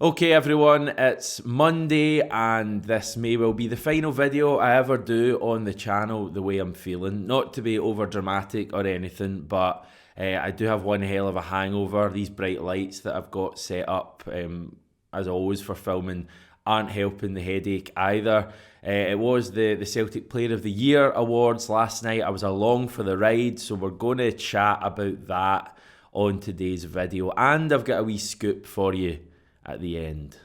Okay everyone, it's Monday and this may well be the final video I ever do on the channel the way I'm feeling. Not to be over dramatic or anything, but I do have one hell of a hangover. These bright lights that I've got set up, as always for filming, aren't helping the headache either. It was the Celtic Player of the Year awards last night. I was along for the ride, so we're going to chat about that on today's video. And I've got a wee scoop for you at the end.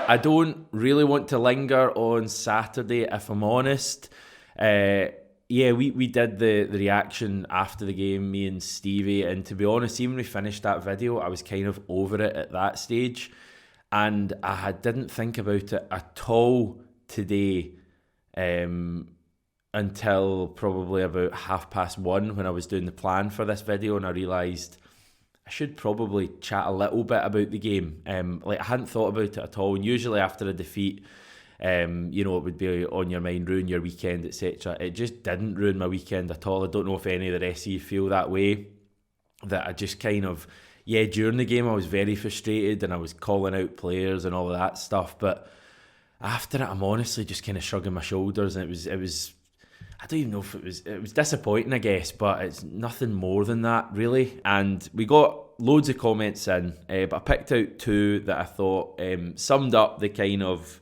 I don't really want to linger on Saturday, if I'm honest. We did the reaction after the game, me and Stevie, and to be honest, even when we finished that video, I was kind of over it at that stage, and didn't think about it at all today. Until probably about 1:30 when I was doing the plan for this video, and I realised I should probably chat a little bit about the game. I hadn't thought about it at all, and usually after a defeat, it would be on your mind, ruin your weekend, etc. It just didn't ruin my weekend at all. I don't know if any of the rest of you feel that way, that I just kind of, during the game I was very frustrated and I was calling out players and all of that stuff, but after it I'm honestly just kind of shrugging my shoulders, and it was I don't even know if it was disappointing, I guess, but it's nothing more than that, really. And we got loads of comments in, but I picked out two that I thought summed up the kind of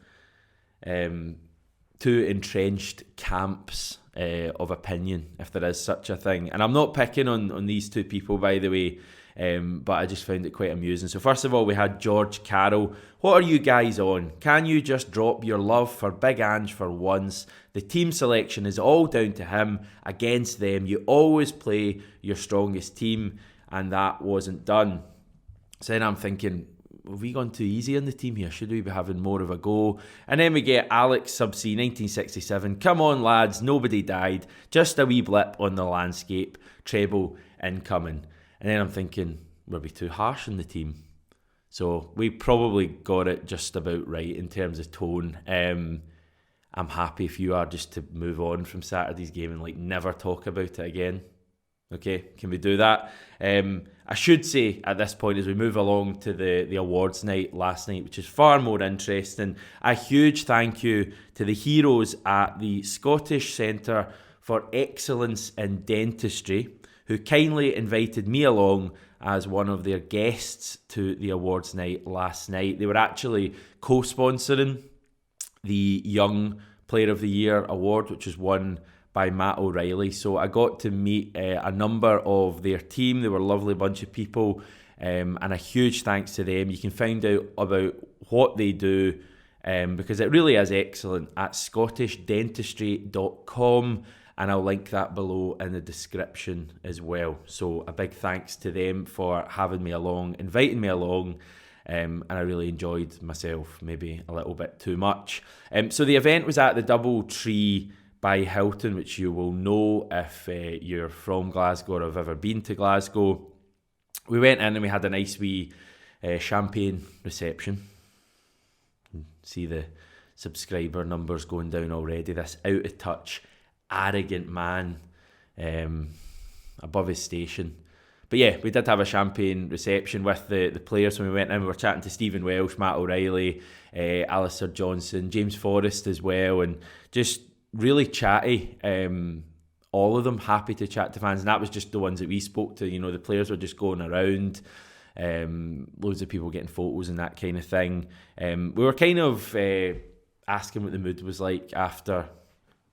two entrenched camps of opinion, if there is such a thing. And I'm not picking on these two people, by the way, but I just found it quite amusing. So first of all, we had George Carroll. What are you guys on? Can you just drop your love for Big Ange for once? The team selection is all down to him against them. You always play your strongest team, and that wasn't done. So then I'm thinking, have we gone too easy on the team here? Should we be having more of a go? And then we get Alex Subsea 1967. Come on lads, nobody died. Just a wee blip on the landscape. Treble incoming. And then I'm thinking, were we too harsh on the team? So we probably got it just about right in terms of tone. I'm happy if you are, just to move on from Saturday's game and never talk about it again. Okay, can we do that? I should say at this point, as we move along to the awards night last night, which is far more interesting, a huge thank you to the heroes at the Scottish Centre for Excellence in Dentistry, who kindly invited me along as one of their guests to the awards night last night. They were actually co-sponsoring the Young Player of the Year award, which was won by Matt O'Reilly. So I got to meet a number of their team. They were a lovely bunch of people, and a huge thanks to them. You can find out about what they do, because it really is excellent, at scottishdentistry.com, and I'll link that below in the description as well. So a big thanks to them for having me along, inviting me along, and I really enjoyed myself, maybe a little bit too much. So the event was at the Doubletree by Hilton, which you will know if you're from Glasgow or have ever been to Glasgow. We went in and we had a nice wee champagne reception. See the subscriber numbers going down already. This out of touch, arrogant man above his station. But yeah, we did have a champagne reception with the players when we went in. We were chatting to Stephen Welsh, Matt O'Reilly, Alistair Johnson, James Forrest as well, and just really chatty. All of them happy to chat to fans, and that was just the ones that we spoke to. The players were just going around, loads of people getting photos and that kind of thing. We were kind of asking what the mood was like after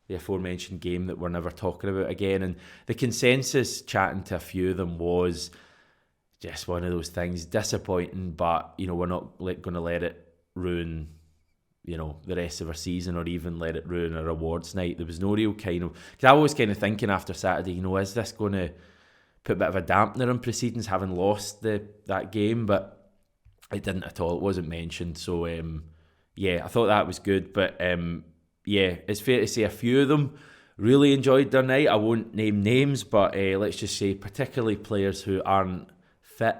the aforementioned game that we're never talking about again, and the consensus chatting to a few of them was just one of those things, disappointing, but we're not going to let it ruin the rest of our season, or even let it ruin our awards night. There was no real kind of, because I was kind of thinking after Saturday, is this going to put a bit of a dampener on proceedings, having lost that game? But it didn't at all. It wasn't mentioned. So I thought that was good. But it's fair to say a few of them really enjoyed their night. I won't name names, but let's just say particularly players who aren't fit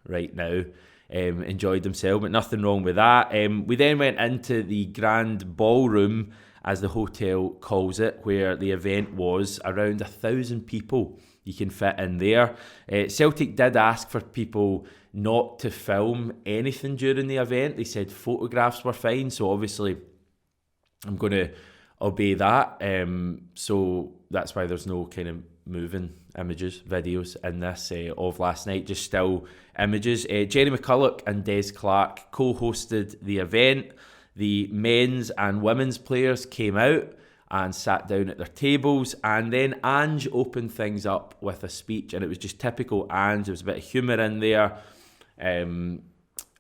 right now enjoyed themselves, but nothing wrong with that. We then went into the grand ballroom, as the hotel calls it, where the event was. Around 1,000 people you can fit in there. Celtic did ask for people not to film anything during the event. They said photographs were fine, so obviously I'm going to obey that. So that's why there's no kind of moving images, videos in this of last night, just still images. Jerry McCulloch and Des Clark co-hosted the event. The men's and women's players came out and sat down at their tables, and then Ange opened things up with a speech, and it was just typical Ange. There was a bit of humour in there, and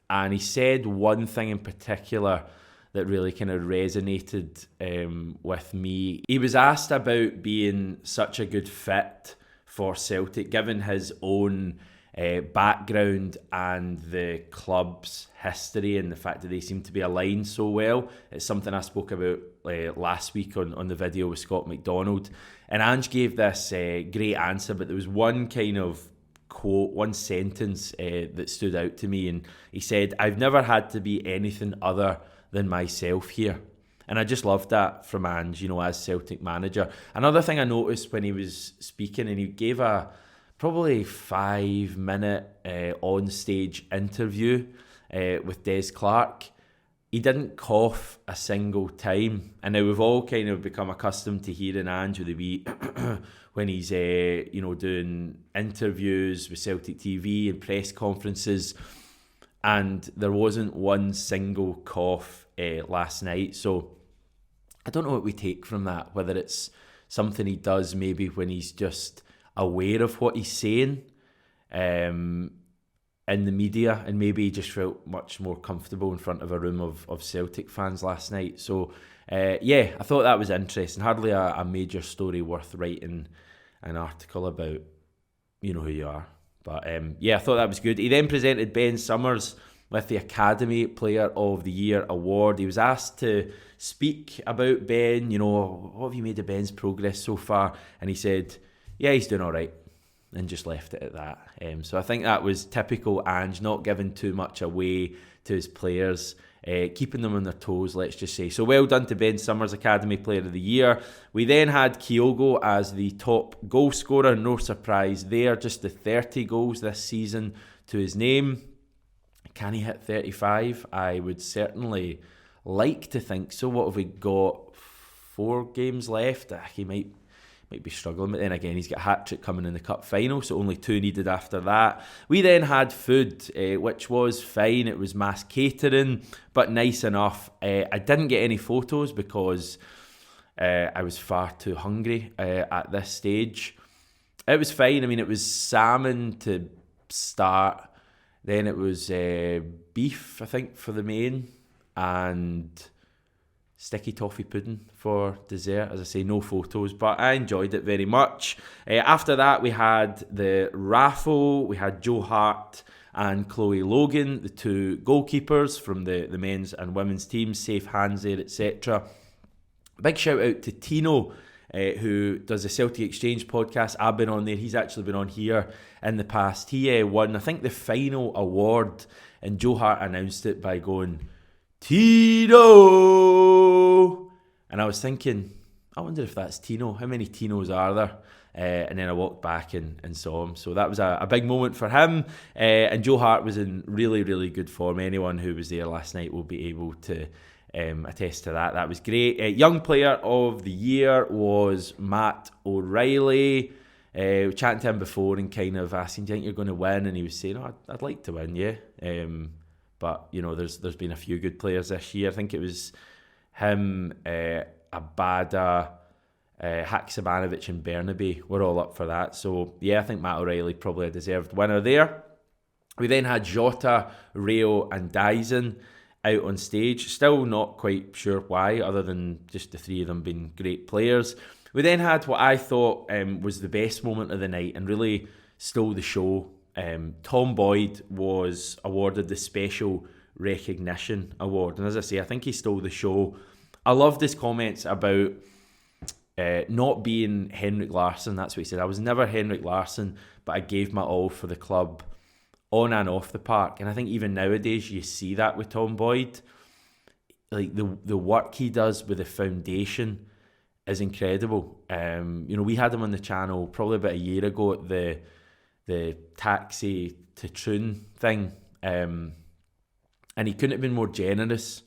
he said one thing in particular that really kind of resonated with me. He was asked about being such a good fit for Celtic, given his own background and the club's history and the fact that they seem to be aligned so well. It's something I spoke about last week on the video with Scott McDonald. And Ange gave this great answer, but there was one kind of quote, one sentence that stood out to me. And he said, "I've never had to be anything other than myself here." And I just loved that from Ange, as Celtic manager. Another thing I noticed when he was speaking, and he gave a probably 5-minute on-stage interview with Des Clark. He didn't cough a single time. And now we've all kind of become accustomed to hearing Ange with the wee when he's doing interviews with Celtic TV and press conferences. And there wasn't one single cough last night. So I don't know what we take from that, whether it's something he does maybe when he's just aware of what he's saying in the media, and maybe he just felt much more comfortable in front of a room of Celtic fans last night. So I thought that was interesting. Hardly a major story worth writing an article about. You know who you are. But I thought that was good. He then presented Ben Summers with the Academy Player of the Year award. He was asked to speak about Ben, what have you made of Ben's progress so far? And he said, yeah, he's doing all right, and just left it at that. So I think that was typical Ange, not giving too much away to his players, keeping them on their toes, let's just say. So well done to Ben Summers, Academy Player of the Year. We then had Kyogo as the top goal scorer. No surprise there, just the 30 goals this season to his name. Can he hit 35? I would certainly like to think so. What have we got? 4 games left. He might be struggling, but then again, he's got a hat-trick coming in the cup final, so only 2 needed after that. We then had food, which was fine. It was mass catering, but nice enough. I didn't get any photos because I was far too hungry at this stage. It was fine. I mean, it was salmon to start, then it was beef, I think, for the main, and sticky toffee pudding for dessert. As I say, no photos, but I enjoyed it very much. After that, we had the raffle. We had Joe Hart and Chloe Logan, the 2 goalkeepers from the men's and women's teams, safe hands there, etc. Big shout out to Tino, who does the Celtic Exchange podcast. I've been on there. He's actually been on here in the past. He won, I think, the final award, and Joe Hart announced it by going, Tino! And I was thinking, I wonder if that's Tino. How many Tinos are there? And then I walked back and saw him. So that was a big moment for him. And Joe Hart was in really, really good form. Anyone who was there last night will be able to attest to that. That was great. Young Player of the Year was Matt O'Reilly. We chatted to him before and kind of asking, do you think you're going to win? And he was saying, I'd like to win, yeah. But, there's been a few good players this year. I think it was him, Abada, Haksabanovic and Bernabe were all up for that. So, yeah, I think Matt O'Reilly probably a deserved winner there. We then had Jota, Rayo and Dyson out on stage. Still not quite sure why, other than just the 3 of them being great players. We then had what I thought was the best moment of the night and really stole the show. Tom Boyd was awarded the Special Recognition Award. And as I say, I think he stole the show. I loved his comments about not being Henrik Larsson. That's what he said. I was never Henrik Larsson, but I gave my all for the club on and off the park. And I think even nowadays you see that with Tom Boyd. Like the work he does with the foundation is incredible. We had him on the channel probably about a year ago at the taxi to Troon thing, and he couldn't have been more generous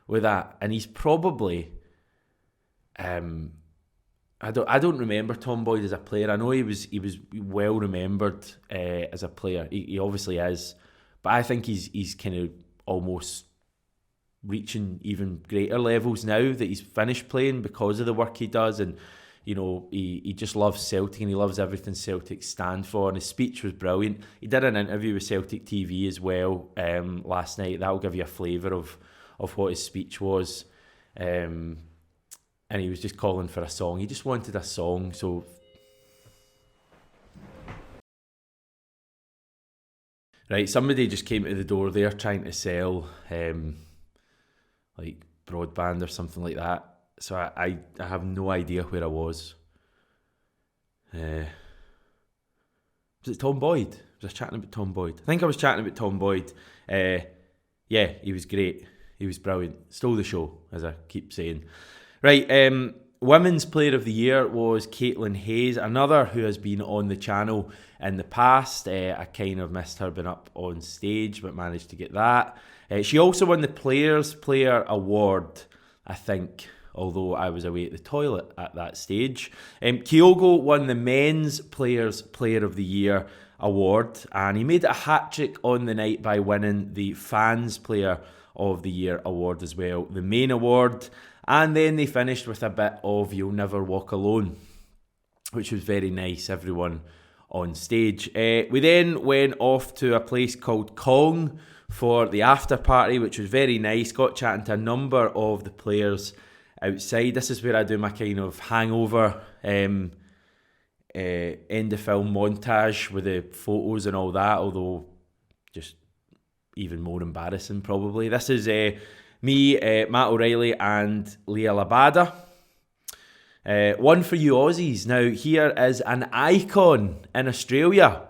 with that. And he's probably, I don't remember Tom Boyd as a player. I know he was well remembered as a player. He obviously is, but I think he's kind of almost reaching even greater levels now that he's finished playing because of the work he does. And he just loves Celtic, and he loves everything Celtic stand for, and his speech was brilliant. He did an interview with Celtic TV as well last night. That'll give you a flavour of what his speech was, and he was just calling for a song. He just wanted a song. So right, somebody just came to the door there trying to sell like broadband or something like that. So I have no idea where I was. Was it Tom Boyd? Was I chatting about Tom Boyd? I think I was chatting about Tom Boyd. Yeah, he was great. He was brilliant. Stole the show, as I keep saying. Right, Women's Player of the Year was Caitlin Hayes, another who has been on the channel in the past. I kind of missed her being up on stage, but managed to get that. She also won the Players Player Award, I think, although I was away at the toilet at that stage. Kyogo won the Men's Players Player of the Year award, and he made it a hat-trick on the night by winning the Fans Player of the Year award as well, the main award. And then they finished with a bit of You'll Never Walk Alone, which was very nice, everyone on stage. We then went off to a place called Kong for the after party, which was very nice. Got chatting to a number of the players outside. This is where I do my kind of hangover end of film montage with the photos and all that, although just even more embarrassing probably. This is me, Matt O'Reilly and Leah Labada. One for you Aussies. Now here is an icon in Australia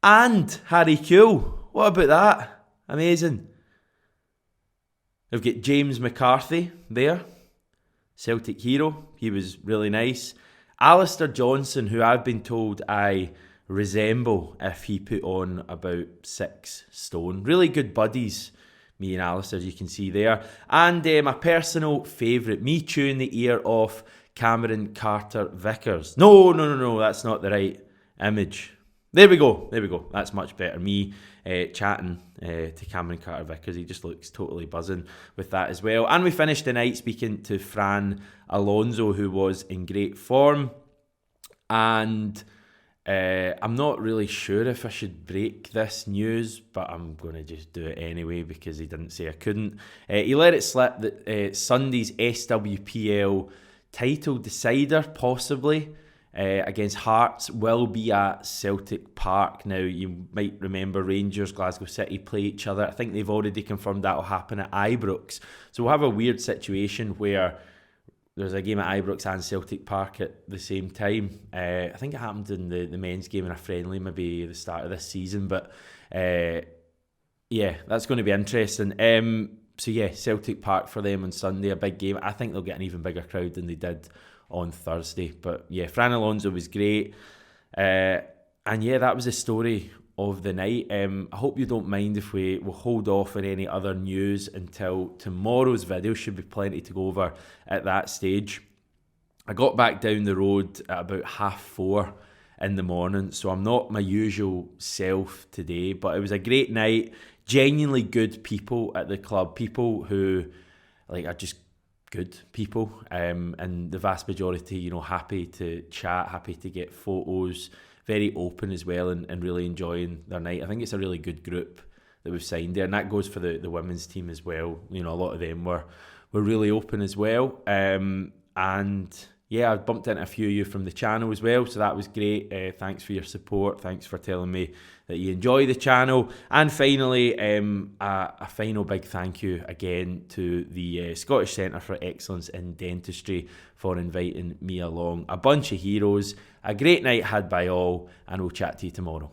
and Harry Kewell. What about that? Amazing. We've got James McCarthy there, Celtic hero. He was really nice. Alistair Johnson, who I've been told I resemble if he put on about 6 stone. Really good buddies, me and Alistair, as you can see there. And my personal favourite, me chewing the ear off Cameron Carter-Vickers. No, that's not the right image. There we go. That's much better. Me chatting to Cameron Carter-Vickers. He just looks totally buzzing with that as well. And we finished the night speaking to Fran Alonso, who was in great form. And I'm not really sure if I should break this news, but I'm going to just do it anyway because he didn't say I couldn't. He let it slip that Sunday's SWPL title decider, possibly, against Hearts, will be at Celtic Park. Now, you might remember Rangers, Glasgow City play each other. I think they've already confirmed that will happen at Ibrox. So we'll have a weird situation where there's a game at Ibrox and Celtic Park at the same time. I think it happened in the men's game in a friendly, maybe at the start of this season. But yeah, that's going to be interesting. So yeah, Celtic Park for them on Sunday, a big game. I think they'll get an even bigger crowd than they did on Thursday. But yeah, Fran Alonso was great. And yeah, that was the story of the night. I hope you don't mind if we'll hold off on any other news until tomorrow's video. Should be plenty to go over at that stage. I got back down the road at about 4:30 in the morning, so I'm not my usual self today, but it was a great night. Genuinely good people at the club, people who are just good people, and the vast majority, happy to chat, happy to get photos, very open as well, and really enjoying their night. I think it's a really good group that we've signed there, and that goes for the women's team as well. A lot of them were really open as well, and yeah, I bumped into a few of you from the channel as well, so that was great. Thanks for your support. Thanks for telling me that you enjoy the channel. And finally, a final big thank you again to the Scottish Centre for Excellence in Dentistry for inviting me along. A bunch of heroes, a great night had by all, and we'll chat to you tomorrow.